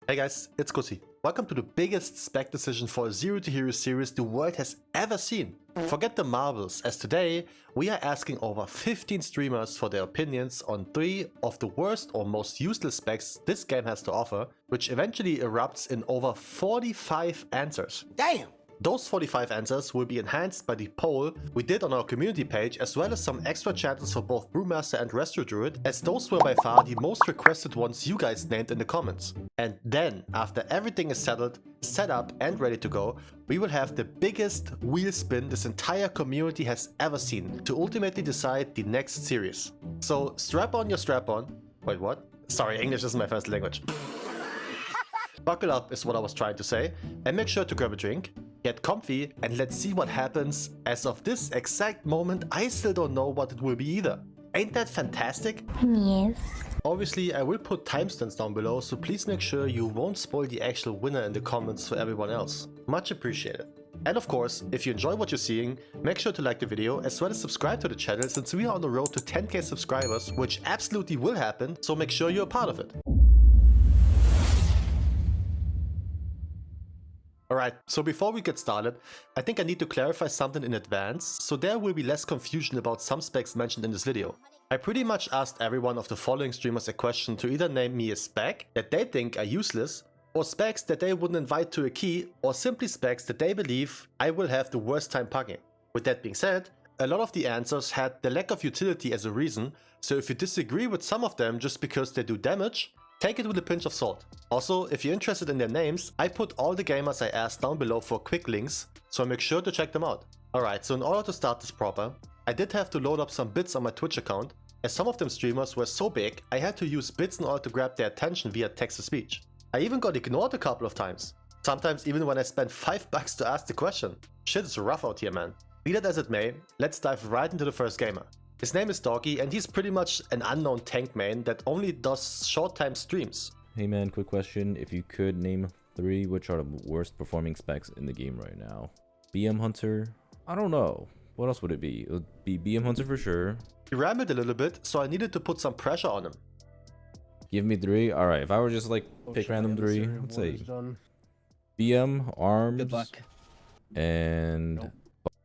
Hey guys, it's Kusi. Welcome to the biggest spec decision for a Zero to Hero series the world has ever seen. Forget the marbles, as today we are asking over 15 streamers for their opinions on 3 of the worst or most useless specs this game has to offer, which eventually erupts in over 45 answers. Damn! Those 45 answers will be enhanced by the poll we did on our community page, as well as some extra chances for both Brewmaster and Restro Druid, as those were by far the most requested ones you guys named in the comments. And then, after everything is settled, set up and ready to go, we will have the biggest wheel spin this entire community has ever seen to ultimately decide the next series. So strap on your strap on. Wait, what? Sorry, English isn't my first language. Buckle up is what I was trying to say, and make sure to grab a drink, get comfy, and let's see what happens. As of this exact moment, I still don't know what it will be either. Ain't that fantastic? Yes. Obviously, I will put timestamps down below, so please make sure you won't spoil the actual winner in the comments for everyone else. Much appreciated. And of course, if you enjoy what you're seeing, make sure to like the video as well as subscribe to the channel, since we are on the road to 10k subscribers, which absolutely will happen, so make sure you're a part of it. Alright, so before we get started, I think I need to clarify something in advance, so there will be less confusion about some specs mentioned in this video. I pretty much asked every one of the following streamers a question to either name me a spec that they think are useless, or specs that they wouldn't invite to a key, or simply specs that they believe I will have the worst time pugging. With that being said, a lot of the answers had the lack of utility as a reason, so if you disagree with some of them just because they do damage, take it with a pinch of salt. Also, if you're interested in their names, I put all the gamers I asked down below for quick links, so make sure to check them out. Alright, so in order to start this proper, I did have to load up some bits on my Twitch account, as some of them streamers were so big, I had to use bits in order to grab their attention via text-to-speech. I even got ignored a couple of times. Sometimes even when I spent $5 to ask the question. Shit is rough out here, man. Be that as it may, let's dive right into the first gamer. His name is Dorki, and he's pretty much an unknown tank main that only does short-time streams. Hey man, quick question. If you could name 3 which are the worst performing specs in the game right now. BM Hunter? I don't know. What else would it be? It would be BM Hunter for sure. He rambled a little bit, so I needed to put some pressure on him. Give me 3. Alright, if I were just like pick random 3, let's say BM, Arms, Good luck. and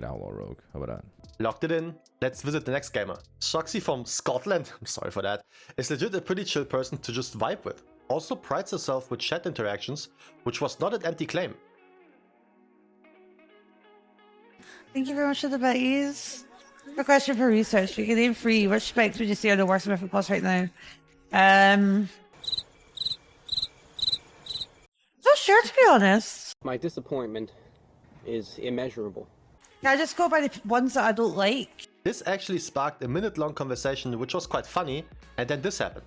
Outlaw Rogue. How about that? Locked it in. Let's visit the next gamer. Shoxxy from Scotland, I'm sorry for that, is legit a pretty chill person to just vibe with. Also prides herself with chat interactions, which was not an empty claim. Thank you very much for the bitties. A question for research. You can name 3. Which specs would you say are the worst Mythic Plus right now? Not sure, to be honest. My disappointment is immeasurable. Can I just go by the ones that I don't like? This actually sparked a minute-long conversation, which was quite funny, and then this happened.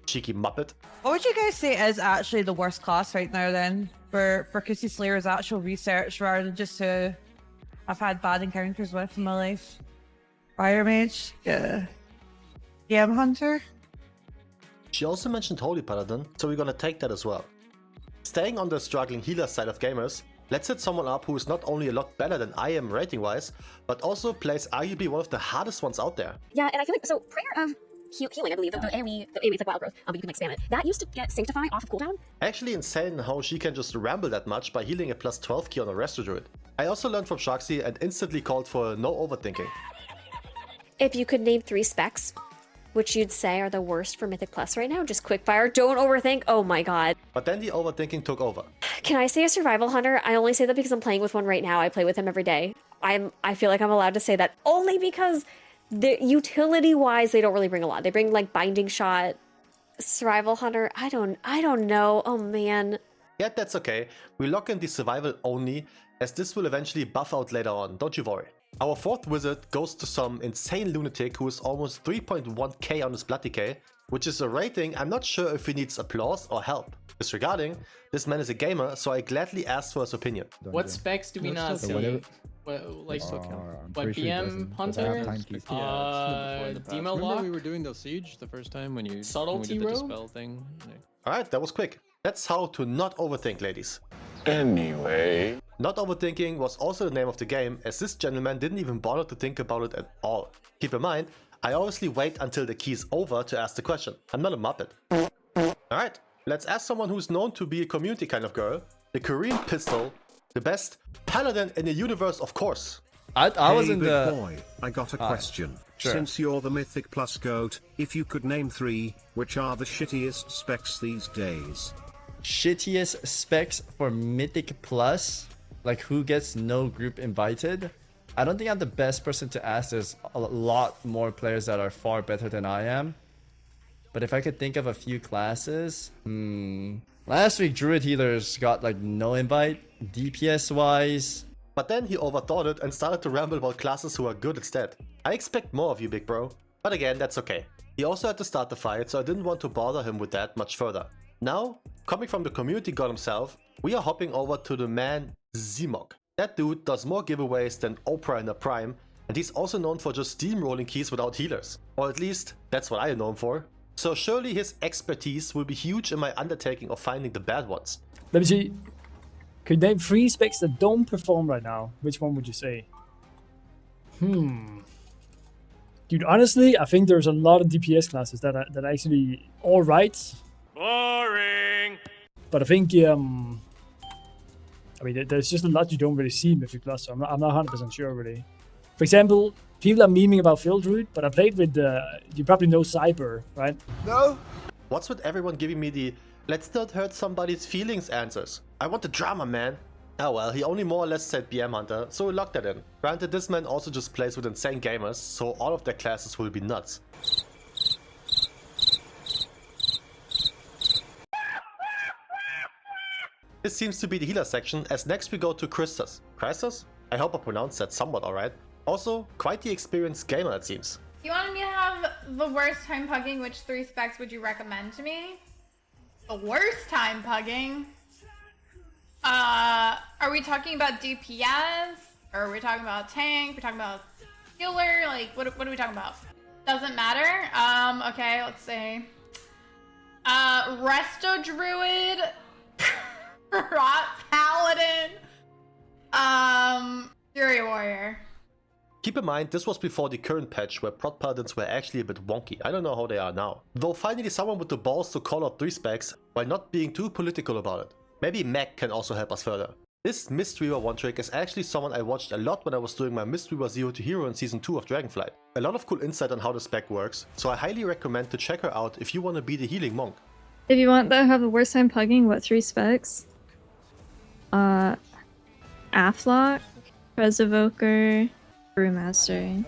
Cheeky muppet. What would you guys say is actually the worst class right now then? For Kusi Slayer's actual research, rather than just who I've had bad encounters with in my life. Fire Mage? Yeah. DM Hunter? She also mentioned Holy Paladin, so we're gonna take that as well. Staying on the struggling healer side of gamers, let's hit someone up who is not only a lot better than I am rating-wise, but also plays arguably one of the hardest ones out there. Yeah, and I feel like, so Prayer of Healing, I believe, the AoE is like Wild Growth, but you can like spam it. That used to get Sanctify off of cooldown. Actually insane how she can just ramble that much by healing a plus 12 key on a Restro Druid. I also learned from Shoxxy and instantly called for no overthinking. If you could name 3 specs, which you'd say are the worst for Mythic Plus right now, just quickfire, don't overthink, oh my god. But then the overthinking took over. Can I say a survival hunter? I only say that because I'm playing with one right now. I play with him every day. I feel like I'm allowed to say that only because the utility-wise, they don't really bring a lot. They bring like binding shot, survival hunter. I don't know. Oh man. Yet that's okay. We lock in the survival only, as this will eventually buff out later on, don't you worry. Our 4th wizard goes to some insane lunatic who is almost 3.1k on his blood decay, which is a rating I'm not sure if he needs applause or help. Disregarding, this man is a gamer, so I gladly asked for his opinion. What specs do we not see? Like BM Hunter, Demo Lock. We were doing the siege the first time when you Subtlety when we did the Robe? dispel thing. Alright, that was quick. That's how to not overthink, ladies. Anyway. Not overthinking was also the name of the game, as this gentleman didn't even bother to think about it at all. Keep in mind, I obviously wait until the key is over to ask the question. I'm not a muppet. Alright, Let's ask someone who's known to be a community kind of girl. The Korean pistol, the best Paladin in the universe, of course. I was in big the... boy, I got a question. Sure. Since you're the Mythic Plus GOAT, if you could name 3, which are the shittiest specs these days? Shittiest specs for Mythic Plus? Like who gets no group invited? I don't think I'm the best person to ask. There's a lot more players that are far better than I am. But if I could think of a few classes... Last week, Druid Healers got like no invite, DPS wise. But then he overthought it and started to ramble about classes who are good instead. I expect more of you, big bro. But again, that's okay. He also had to start the fight, so I didn't want to bother him with that much further. Now, coming from the community god himself, we are hopping over to the man Zmok. That dude does more giveaways than Oprah in her prime, and he's also known for just steamrolling keys without healers. Or at least, that's what I know him for. So surely his expertise will be huge in my undertaking of finding the bad ones. Let me see. Could you name 3 specs that don't perform right now? Which one would you say? Dude, honestly, I think there's a lot of DPS classes that are actually alright. Boring. But I think, I mean, there's just a lot you don't really see in Mythic Plus, so I'm not 100% sure, really. For example, people are memeing about Field Druid, but I played with, you probably know Cyber, right? No. What's with everyone giving me the "let's not hurt somebody's feelings" answers? I want the drama, man. Oh well, he only more or less said BM Hunter, so we locked that in. Granted, this man also just plays with insane gamers, so all of their classes will be nuts. This seems to be the healer section, as next we go to Chrystas. Chrystas? I hope I pronounced that somewhat alright. Also, quite the experienced gamer it seems. If you wanted me to have the worst time pugging, which 3 specs would you recommend to me? The worst time pugging? Are we talking about DPS? Or are we talking about tank? Are we talking about healer? Like, what are we talking about? Doesn't matter. Okay, let's see. Resto Druid. Rot Paladin. Fury Warrior. Keep in mind, this was before the current patch where prot paladins were actually a bit wonky. I don't know how they are now. Though finally someone with the balls to call out 3 specs while not being too political about it. Maybe Meg can also help us further. This Mistweaver one trick is actually someone I watched a lot when I was doing my Mistweaver 0 to Hero in Season 2 of Dragonflight. A lot of cool insight on how the spec works, so I highly recommend to check her out if you want to be the healing monk. If you want to have the worst time pugging, what 3 specs? Aflock, Presevoker, Brewmaster.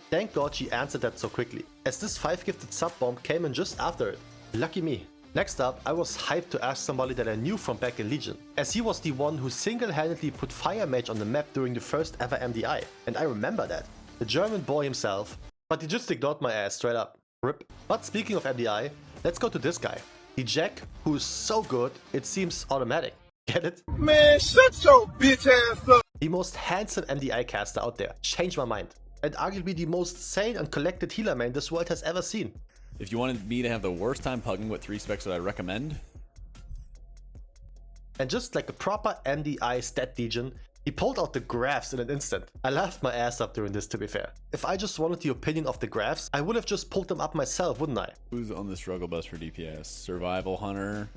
Thank God she answered that so quickly, as this 5 gifted sub bomb came in just after it. Lucky me. Next up, I was hyped to ask somebody that I knew from back in Legion, as he was the one who single-handedly put Fire Mage on the map during the first ever MDI, and I remember that. The German boy himself, but he just ignored my ass straight up. RIP. But speaking of MDI, let's go to this guy. The Jack, who is so good, it seems automatic. Get it? Man, shut your bitch ass up. The most handsome MDI caster out there, changed my mind. And arguably the most sane and collected healer main this world has ever seen. If you wanted me to have the worst time pugging, what 3 specs would I recommend? And just like a proper MDI stat degen, he pulled out the graphs in an instant. I laughed my ass up during this, to be fair. If I just wanted the opinion of the graphs, I would have just pulled them up myself, wouldn't I? Who's on the struggle bus for DPS? Survival Hunter,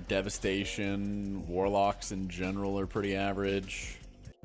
Devastation, Warlocks in general are pretty average.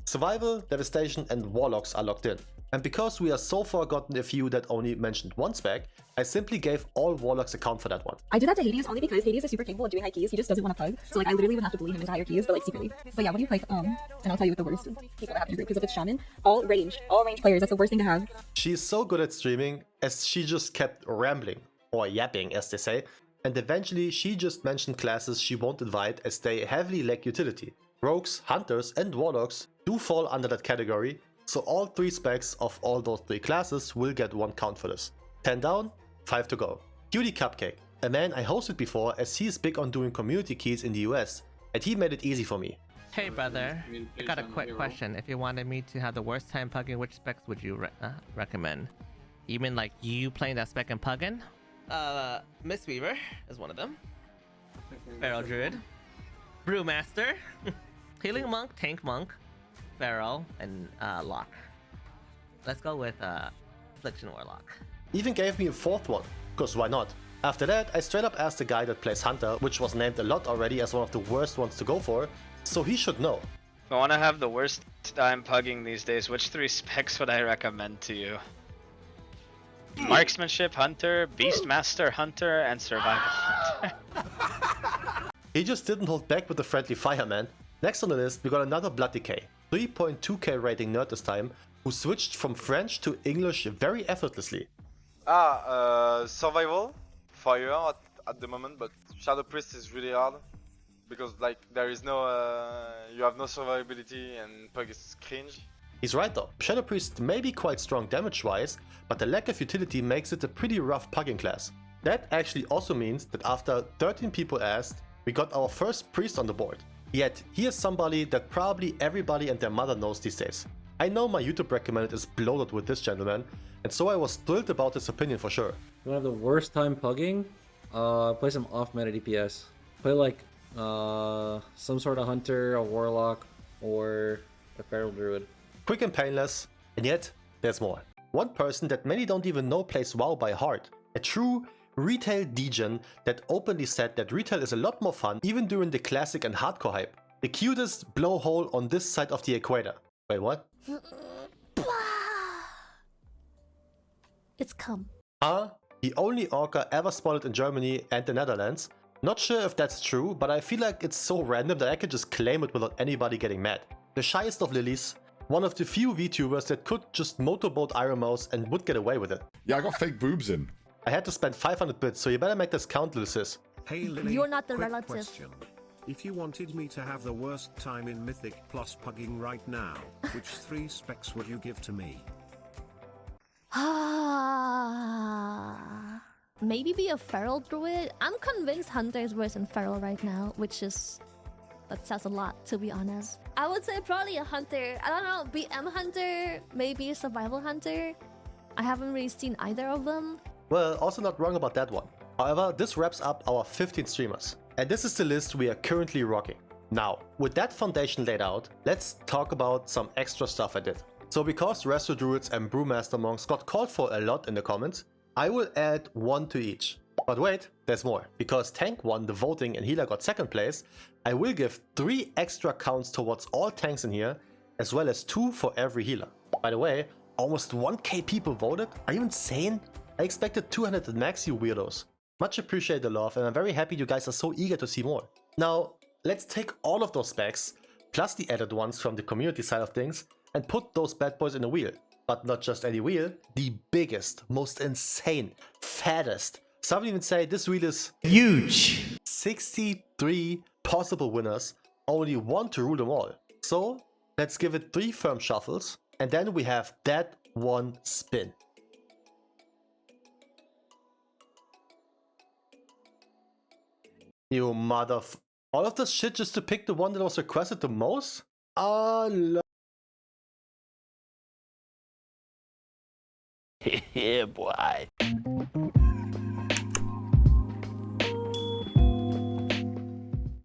Survival, Devastation and Warlocks are locked in. And because we are so far gotten a few that only mentioned 1 spec, I simply gave all Warlocks account for that one. I did that to Hades only because Hades is super capable of doing high keys. He just doesn't want to pug. So like I literally would have to bully him into higher keys, but like secretly. But yeah, what do you like? And I'll tell you what the worst people that have to do, because if it's Shaman, all range players, that's the worst thing to have. She's so good at streaming, as she just kept rambling, or yapping as they say, and eventually she just mentioned classes she won't invite as they heavily lack utility. Rogues, Hunters and Warlocks do fall under that category, so all 3 specs of all those 3 classes will get 1 count for this. 10 down, 5 to go. QtCupcake, a man I hosted before as he is big on doing community keys in the US, and he made it easy for me. Hey brother, I got a quick question. If you wanted me to have the worst time pugging, which specs would you recommend? You mean like you playing that spec and pugging? Mistweaver is one of them. Feral Druid. Brewmaster. Healing Monk, Tank Monk, Feral, and Lock. Let's go with Affliction Warlock. Even gave me a 4th one, cause why not? After that, I straight up asked the guy that plays Hunter, which was named a lot already as one of the worst ones to go for, so he should know. If I want to have the worst time pugging these days, which 3 specs would I recommend to you? Marksmanship Hunter, Beastmaster Hunter, and Survival Hunter. He just didn't hold back with the friendly fire, man. Next on the list, we got another Blood Decay, 3.2k rating nerd this time, who switched from French to English very effortlessly. Survival, fire at the moment, but Shadow Priest is really hard. Because like there is no, you have no survivability and pug is cringe. He's right though, Shadow Priest may be quite strong damage wise, but the lack of utility makes it a pretty rough pugging class. That actually also means that after 13 people asked, we got our first priest on the board. Yet, he is somebody that probably everybody and their mother knows these days. I know my YouTube recommended is bloated with this gentleman, and so I was thrilled about his opinion for sure. You want to have the worst time pugging? Play some off-meta DPS. Play like some sort of hunter, a warlock, or a feral druid. Quick and painless, and yet there's more. One person that many don't even know plays WoW by heart. A true retail degen that openly said that retail is a lot more fun even during the classic and hardcore hype. The cutest blowhole on this side of the equator. Wait, what? It's come. The only orca ever spotted in Germany and the Netherlands. Not sure if that's true, but I feel like it's so random that I can just claim it without anybody getting mad. The shyest of lilies, one of the few VTubers that could just motorboat Iron Mouse and would get away with it. Yeah, I got fake boobs in. I had to spend 500 bits, so you better make this count, little sis. Hey Lily, You're not the quick relative. question. If you wanted me to have the worst time in Mythic plus pugging right now, which 3 specs would you give to me? Maybe be a feral druid. I'm convinced Hunter is worse than feral right now, that says a lot, to be honest. I would say probably a Hunter. I don't know, BM Hunter, maybe a Survival Hunter. I haven't really seen either of them. Well, also not wrong about that one. However, this wraps up our 15 streamers. And this is the list we are currently rocking. Now, with that foundation laid out, let's talk about some extra stuff I did. So because Resto Druids and Brewmaster Monks got called for a lot in the comments, I will add 1 to each. But wait, there's more. Because Tank won the voting and Healer got 2nd place, I will give 3 extra counts towards all tanks in here, as well as 2 for every healer. By the way, almost 1k people voted? Are you insane? I expected 200 at max, you weirdos. Much appreciate the love, and I'm very happy you guys are so eager to see more. Now, let's take all of those specs, plus the added ones from the community side of things, and put those bad boys in a wheel. But not just any wheel, the biggest, most insane, fattest. Some even say this wheel is huge. 63 possible winners, only 1 to rule them all. So, let's give it 3 firm shuffles, and then we have that 1 spin. You all of this shit just to pick the one that was requested the most? Yeah, boy.